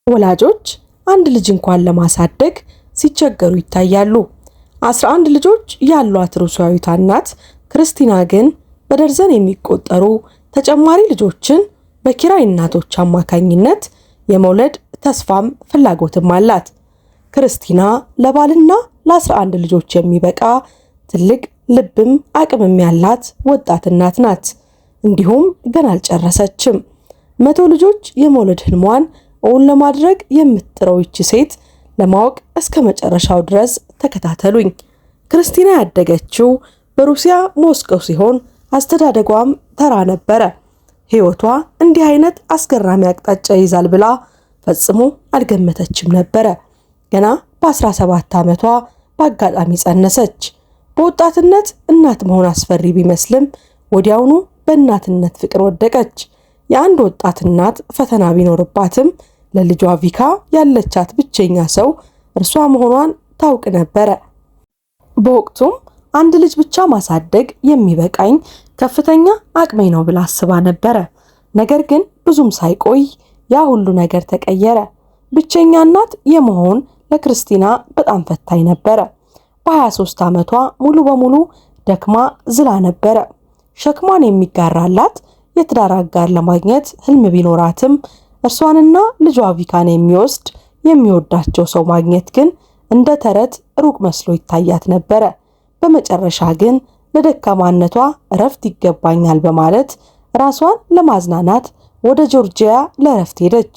ወላጆች አንድ ልጅ እንኳን ለማሳደግ ሲቸገሩ ይታያሉ። 11 ልጆች ያሏት ሩሲያዊቷ እናት ክርስቲና ግን በደርዘን የሚቆጠሩ ተጨማሪ ልጆችን በኪራይ እናቶች አማካኝነት የመውለድ ተስፋም ፍላጎትም አላት። ክርስቲና ለባልና ለ11 ልጆች የሚበቃ ትልቅ ልብም አቅምም ያላት ወጣት እናት ናት። እንዲሁም ገና አልጨረሰችም። 100 ልጆች የመውለድ ህልሟን እውን ለማድረግ የምትጥረው ይቺ ሴት ለማወቅ እስከ መጨረሻው ድረስ ተከታተሉኝ። ክርስቲና ያደገችው በሩሲያ ሞስኮው ሲሆን አስተዳደጓም ተራ ነበረ። ህይወቷ እንዲህ አይነት አስገራሚ አቅጣጫ ይዛል ብላ ፈጽሞ አልገመተችም ነበረ። ገና በ17 ዓመቷ በአጋጣሚ ጸነሰች። በወጣትነት እናት መሆን አስፈሪ ቢመስልም ወዲያውኑ በእናትነት ፍቅር ወደቀች። የአንድ ወጣት እናት ፈተና ቢኖርባትም ለልጇ ቪካ ያለቻት ብቸኛ ሰው እርሷ መሆኗን ታውቅ ነበረ። በወቅቱም አንድ ልጅ ብቻ ማሳደግ የሚበቃኝ ከፍተኛ አቅሜ ነው ብላ አስባ ነበረ። ነገር ግን ብዙም ሳይቆይ ያ ሁሉ ነገር ተቀየረ። ብቸኛ እናት የመሆን ለክርስቲና በጣም ፈታኝ ነበረ። በ23 ዓመቷ ሙሉ በሙሉ ደክማ ዝላ ነበረ። ሸክሟን የሚጋራላት የትዳር አጋር ለማግኘት ህልም ቢኖራትም እርሷንና ልጇ ቪካን የሚወስድ የሚወዳቸው ሰው ማግኘት ግን እንደ ተረት ሩቅ መስሎ ይታያት ነበረ። በመጨረሻ ግን ለደካማነቷ እረፍት ይገባኛል በማለት ራሷን ለማዝናናት ወደ ጆርጂያ ለእረፍት ሄደች።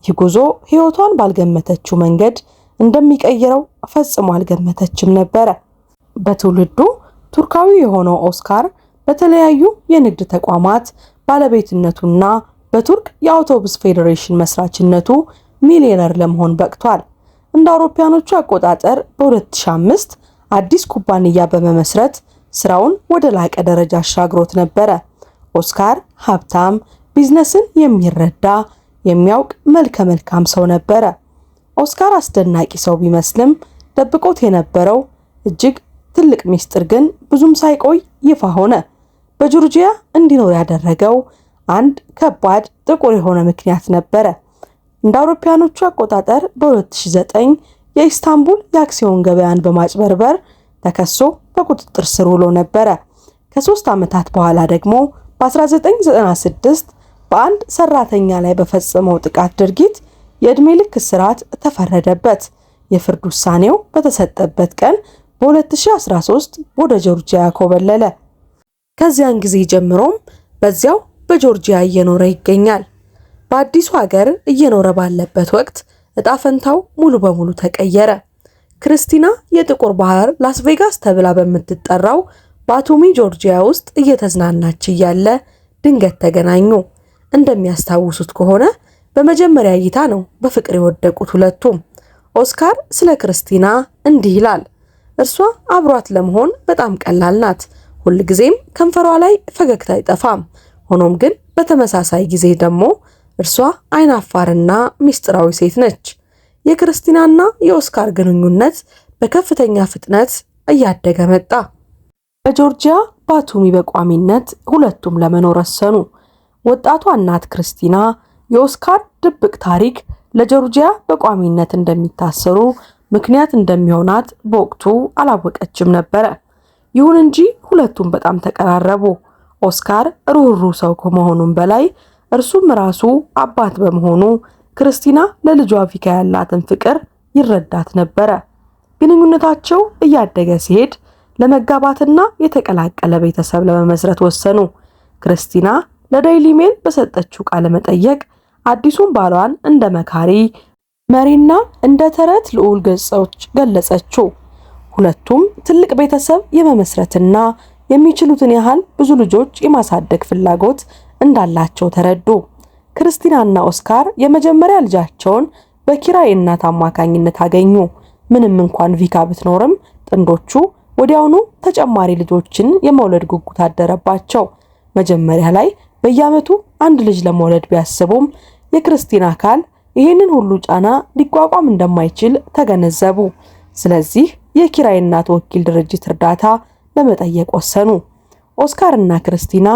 ይህ ጉዞ ህይወቷን ባልገመተችው መንገድ እንደሚቀይረው ፈጽሞ አልገመተችም ነበረ። በትውልዱ ቱርካዊ የሆነው ኦስካር በተለያዩ የንግድ ተቋማት ባለቤትነቱና በቱርክ የአውቶቡስ ፌዴሬሽን መስራችነቱ ሚሊዮነር ለመሆን በቅቷል። እንደ አውሮፓውያኖቹ አቆጣጠር በ2005 አዲስ ኩባንያ በመመስረት ስራውን ወደ ላቀ ደረጃ አሻግሮት ነበረ። ኦስካር ሀብታም፣ ቢዝነስን የሚረዳ የሚያውቅ መልከ መልካም ሰው ነበረ። ኦስካር አስደናቂ ሰው ቢመስልም ደብቆት የነበረው እጅግ ትልቅ ሚስጥር ግን ብዙም ሳይቆይ ይፋ ሆነ። በጆርጂያ እንዲኖር ያደረገው አንድ ከባድ ጥቁር የሆነ ምክንያት ነበረ። እንደ አውሮፓውያኖቹ አቆጣጠር በ2009 የኢስታንቡል የአክሲዮን ገበያን በማጭበርበር ተከሶ በቁጥጥር ስር ውሎ ነበረ። ከ3 ዓመታት በኋላ ደግሞ በ1996 በአንድ ሰራተኛ ላይ በፈጸመው ጥቃት ድርጊት የዕድሜ ልክ እስራት ተፈረደበት። የፍርድ ውሳኔው በተሰጠበት ቀን በ2013 ወደ ጆርጂያ ኮበለለ። ከዚያን ጊዜ ጀምሮም በዚያው በጆርጂያ እየኖረ ይገኛል። በአዲሱ ሀገር እየኖረ ባለበት ወቅት እጣ ፈንታው ሙሉ በሙሉ ተቀየረ። ክርስቲና የጥቁር ባህር ላስ ቬጋስ ተብላ በምትጠራው ባቱሚ ጆርጂያ ውስጥ እየተዝናናች እያለ ድንገት ተገናኙ። እንደሚያስታውሱት ከሆነ በመጀመሪያ እይታ ነው በፍቅር የወደቁት ሁለቱም። ኦስካር ስለ ክርስቲና እንዲህ ይላል። እርሷ አብሯት ለመሆን በጣም ቀላል ናት። ሁልጊዜም ከንፈሯ ላይ ፈገግታ አይጠፋም። ሆኖም ግን በተመሳሳይ ጊዜ ደግሞ እርሷ አይናፋርና ሚስጥራዊ ሴት ነች። የክርስቲናና የኦስካር ግንኙነት በከፍተኛ ፍጥነት እያደገ መጣ። በጆርጂያ ባቱሚ በቋሚነት ሁለቱም ለመኖር ወሰኑ። ወጣቷ እናት ክርስቲና የኦስካር ድብቅ ታሪክ ለጆርጂያ በቋሚነት እንደሚታሰሩ ምክንያት እንደሚሆናት በወቅቱ አላወቀችም ነበረ። ይሁን እንጂ ሁለቱም በጣም ተቀራረቡ። ኦስካር ሩህሩህ ሰው ከመሆኑም በላይ እርሱም ራሱ አባት በመሆኑ ክርስቲና ለልጇ ቪካ ያላትን ፍቅር ይረዳት ነበረ። ግንኙነታቸው እያደገ ሲሄድ ለመጋባትና የተቀላቀለ ቤተሰብ ለመመስረት ወሰኑ። ክርስቲና ለዴይሊ ሜል በሰጠችው ቃለ መጠየቅ አዲሱን ባሏን እንደ መካሪ፣ መሪና እንደ ተረት ልዑል ገጾች ገለጸችው። ሁለቱም ትልቅ ቤተሰብ የመመስረትና የሚችሉትን ያህል ብዙ ልጆች የማሳደግ ፍላጎት እንዳላቸው ተረዱ። ክርስቲናና ኦስካር የመጀመሪያ ልጃቸውን በኪራይ እናት አማካኝነት አገኙ። ምንም እንኳን ቪካ ብትኖርም ጥንዶቹ ወዲያውኑ ተጨማሪ ልጆችን የመውለድ ጉጉት አደረባቸው። መጀመሪያ ላይ በየዓመቱ አንድ ልጅ ለመውለድ ቢያስቡም የክርስቲና አካል ይህንን ሁሉ ጫና ሊቋቋም እንደማይችል ተገነዘቡ። ስለዚህ የኪራይ እናት ወኪል ድርጅት እርዳታ ለመጠየቅ ወሰኑ። ኦስካርና ክርስቲና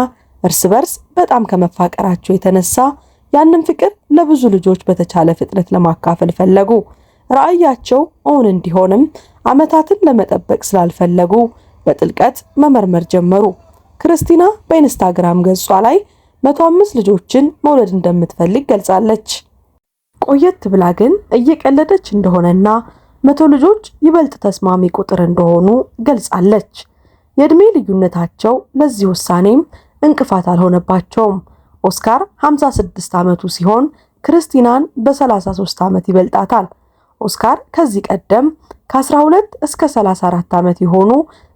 እርስ በርስ በጣም ከመፋቀራቸው የተነሳ ያንን ፍቅር ለብዙ ልጆች በተቻለ ፍጥነት ለማካፈል ፈለጉ። ራዕያቸው እውን እንዲሆንም ዓመታትን ለመጠበቅ ስላልፈለጉ በጥልቀት መመርመር ጀመሩ። ክርስቲና በኢንስታግራም ገጿ ላይ 105 ልጆችን መውለድ እንደምትፈልግ ገልጻለች። ቆየት ብላ ግን እየቀለደች እንደሆነና 100 ልጆች ይበልጥ ተስማሚ ቁጥር እንደሆኑ ገልጻለች። የእድሜ ልዩነታቸው ለዚህ ውሳኔም እንቅፋት አልሆነባቸውም። ኦስካር 56 ዓመቱ ሲሆን ክርስቲናን በ33 ዓመት ይበልጣታል። ኦስካር ከዚህ ቀደም ከ12 እስከ 34 ዓመት የሆኑ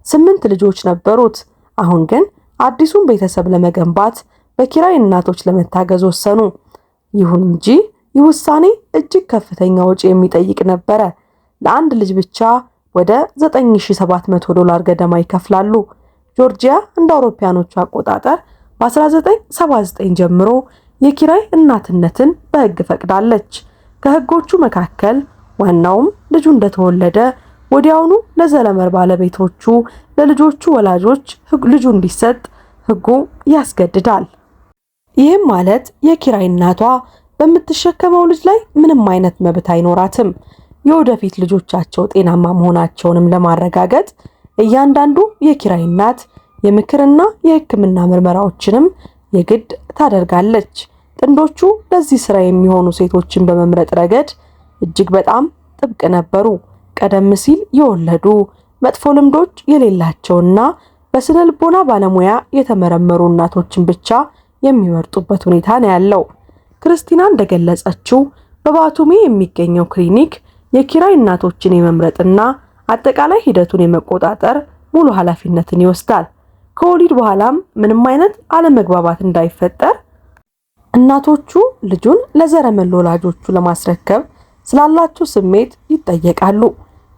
8 ልጆች ነበሩት። አሁን ግን አዲሱን ቤተሰብ ለመገንባት በኪራይ እናቶች ለመታገዝ ወሰኑ። ይሁን እንጂ ይህ ውሳኔ እጅግ ከፍተኛ ወጪ የሚጠይቅ ነበረ። ለአንድ ልጅ ብቻ ወደ $9700 ገደማ ይከፍላሉ። ጆርጂያ እንደ አውሮፓውያኖቹ አቆጣጠር በ1979 ጀምሮ የኪራይ እናትነትን በሕግ ፈቅዳለች። ከሕጎቹ መካከል ዋናውም ልጁ እንደተወለደ ወዲያውኑ ለዘለመር ባለቤቶቹ ለልጆቹ ወላጆች ልጁ እንዲሰጥ ሕጉ ያስገድዳል። ይህም ማለት የኪራይ እናቷ በምትሸከመው ልጅ ላይ ምንም አይነት መብት አይኖራትም። የወደፊት ልጆቻቸው ጤናማ መሆናቸውንም ለማረጋገጥ እያንዳንዱ የኪራይ እናት የምክርና የሕክምና ምርመራዎችንም የግድ ታደርጋለች። ጥንዶቹ ለዚህ ስራ የሚሆኑ ሴቶችን በመምረጥ ረገድ እጅግ በጣም ጥብቅ ነበሩ። ቀደም ሲል የወለዱ መጥፎ ልምዶች የሌላቸውና በስነ ልቦና ባለሙያ የተመረመሩ እናቶችን ብቻ የሚመርጡበት ሁኔታ ነው ያለው። ክርስቲና እንደገለጸችው በባቱሜ የሚገኘው ክሊኒክ የኪራይ እናቶችን የመምረጥና አጠቃላይ ሂደቱን የመቆጣጠር ሙሉ ኃላፊነትን ይወስዳል። ከወሊድ በኋላም ምንም አይነት አለመግባባት እንዳይፈጠር እናቶቹ ልጁን ለዘረመል ወላጆቹ ለማስረከብ ስላላቸው ስሜት ይጠየቃሉ።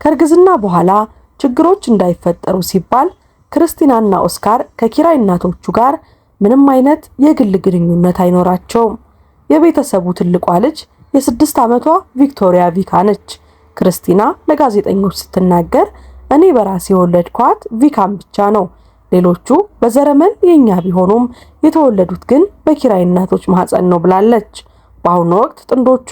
ከእርግዝና በኋላ ችግሮች እንዳይፈጠሩ ሲባል ክርስቲናና ኦስካር ከኪራይ እናቶቹ ጋር ምንም አይነት የግል ግንኙነት አይኖራቸውም። የቤተሰቡ ትልቋ ልጅ የ6 ዓመቷ ቪክቶሪያ ቪካ ነች። ክርስቲና ለጋዜጠኞች ስትናገር እኔ በራሴ የወለድኳት ቪካን ብቻ ነው። ሌሎቹ በዘረመል የኛ ቢሆኑም የተወለዱት ግን በኪራይ እናቶች ማህፀን ነው ብላለች። በአሁኑ ወቅት ጥንዶቹ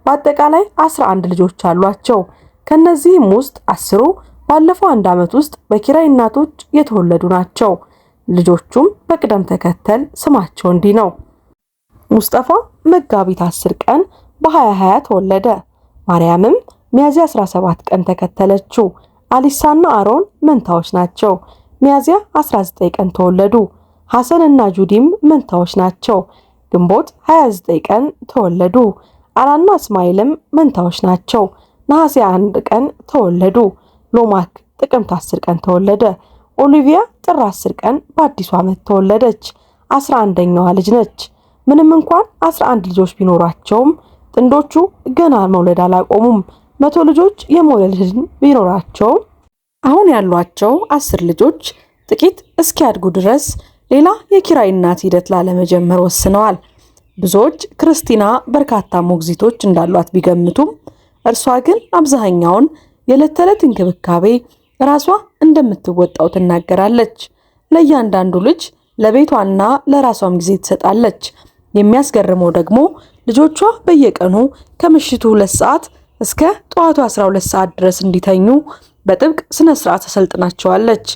በአጠቃላይ 11 ልጆች አሏቸው። ከነዚህም ውስጥ 10ሩ ባለፈው 1 ዓመት ውስጥ በኪራይ እናቶች የተወለዱ ናቸው። ልጆቹም በቅደም ተከተል ስማቸው እንዲህ ነው። ሙስጠፋ መጋቢት 10 ቀን በ2020 ተወለደ። ማርያምም ሚያዝያ 17 ቀን ተከተለችው። አሊሳና አሮን መንታዎች ናቸው። ሚያዝያ 19 ቀን ተወለዱ። ሐሰን እና ጁዲም መንታዎች ናቸው። ግንቦት 29 ቀን ተወለዱ። አላና እስማኤልም መንታዎች ናቸው። ነሐሴ 1 ቀን ተወለዱ። ሎማክ ጥቅምት 10 ቀን ተወለደ። ኦሊቪያ ጥር 10 ቀን በአዲሱ ዓመት ተወለደች። 11ኛዋ ልጅ ነች። ምንም እንኳን 11 ልጆች ቢኖራቸውም ጥንዶቹ ገና መውለድ አላቆሙም። 100 ልጆች የመውለድ ህልም ቢኖራቸውም አሁን ያሏቸው 10 ልጆች ጥቂት እስኪያድጉ ድረስ ሌላ የኪራይ እናት ሂደት ላለመጀመር ወስነዋል። ብዙዎች ክርስቲና በርካታ ሞግዚቶች እንዳሏት ቢገምቱም እርሷ ግን አብዛኛውን የዕለት ተዕለት እንክብካቤ ራሷ እንደምትወጣው ትናገራለች። ለእያንዳንዱ ልጅ ለቤቷና ለራሷም ጊዜ ትሰጣለች። የሚያስገርመው ደግሞ ልጆቿ በየቀኑ ከምሽቱ 2 ሰዓት እስከ ጠዋቱ 12 ሰዓት ድረስ እንዲተኙ በጥብቅ ስነ ስርዓት ተሰልጥናቸዋለች።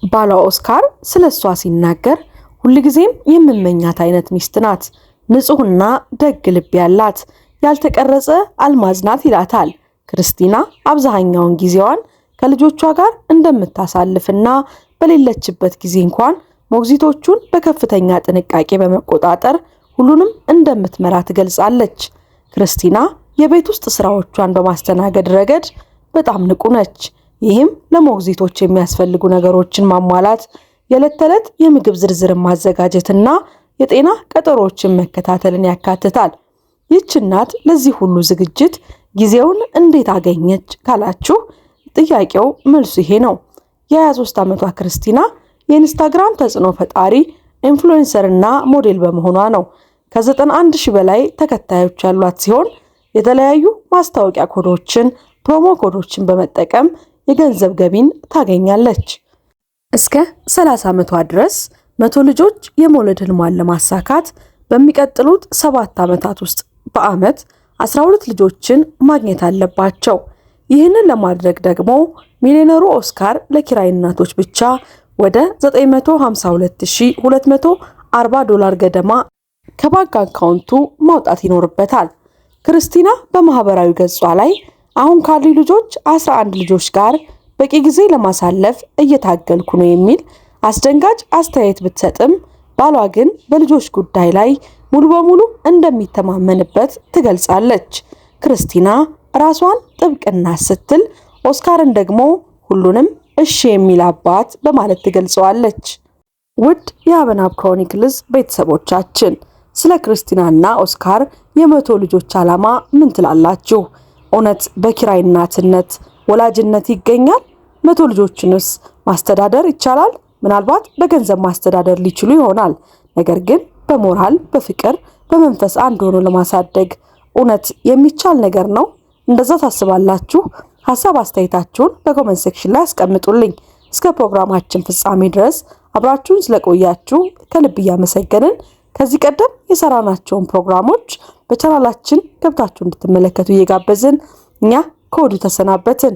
ባሏ ኦስካር ስለሷ ሲናገር ሁልጊዜም የምመኛት አይነት ሚስት ናት፣ ንጹህና ደግ ልብ ያላት፣ ያልተቀረጸ አልማዝ ናት ይላታል። ክርስቲና አብዛኛውን ጊዜዋን ከልጆቿ ጋር እንደምታሳልፍና በሌለችበት ጊዜ እንኳን ሞግዚቶቹን በከፍተኛ ጥንቃቄ በመቆጣጠር ሁሉንም እንደምትመራ ትገልጻለች። ክርስቲና የቤት ውስጥ ስራዎቿን በማስተናገድ ረገድ በጣም ንቁ ነች። ይህም ለሞግዚቶች የሚያስፈልጉ ነገሮችን ማሟላት፣ የዕለት ተዕለት የምግብ ዝርዝርን ማዘጋጀትና የጤና ቀጠሮዎችን መከታተልን ያካትታል። ይህች እናት ለዚህ ሁሉ ዝግጅት ጊዜውን እንዴት አገኘች ካላችሁ ጥያቄው መልሱ ይሄ ነው። የ23 ዓመቷ ክርስቲና የኢንስታግራም ተጽዕኖ ፈጣሪ ኢንፍሉዌንሰር እና ሞዴል በመሆኗ ነው። ከ91 ሺህ በላይ ተከታዮች ያሏት ሲሆን የተለያዩ ማስታወቂያ ኮዶችን፣ ፕሮሞ ኮዶችን በመጠቀም የገንዘብ ገቢን ታገኛለች። እስከ 30 ዓመቷ ድረስ 100 ልጆች የመውለድ ህልሟን ለማሳካት በሚቀጥሉት 7 ዓመታት ውስጥ በአመት 12 ልጆችን ማግኘት አለባቸው። ይህንን ለማድረግ ደግሞ ሚሊዮነሩ ኦስካር ለኪራይ እናቶች ብቻ ወደ $952,240 ገደማ ከባንክ አካውንቱ ማውጣት ይኖርበታል። ክርስቲና በማህበራዊ ገጿ ላይ አሁን ካሉ ልጆች 11 ልጆች ጋር በቂ ጊዜ ለማሳለፍ እየታገልኩ ነው የሚል አስደንጋጭ አስተያየት ብትሰጥም ባሏ ግን በልጆች ጉዳይ ላይ ሙሉ በሙሉ እንደሚተማመንበት ትገልጻለች። ክርስቲና ራሷን ጥብቅና ስትል ኦስካርን ደግሞ ሁሉንም እሺ የሚል አባት በማለት ትገልጸዋለች። ውድ የአበናብ ክሮኒክልስ ቤተሰቦቻችን ስለ ክርስቲናና ኦስካር የ100 ልጆች ዓላማ ምን ትላላችሁ? እውነት በኪራይ እናትነት ወላጅነት ይገኛል? 100 ልጆችንስ ማስተዳደር ይቻላል? ምናልባት በገንዘብ ማስተዳደር ሊችሉ ይሆናል። ነገር ግን በሞራል፣ በፍቅር፣ በመንፈስ አንድ ሆኖ ለማሳደግ እውነት የሚቻል ነገር ነው? እንደዛ ታስባላችሁ? ሐሳብ አስተያየታችሁን በኮሜንት ሴክሽን ላይ አስቀምጡልኝ። እስከ ፕሮግራማችን ፍጻሜ ድረስ አብራችሁን ስለቆያችሁ ከልብ እያመሰገንን ከዚህ ቀደም የሰራናቸውን ፕሮግራሞች በቻናላችን ገብታችሁ እንድትመለከቱ እየጋበዝን እኛ ከወዲሁ ተሰናበትን።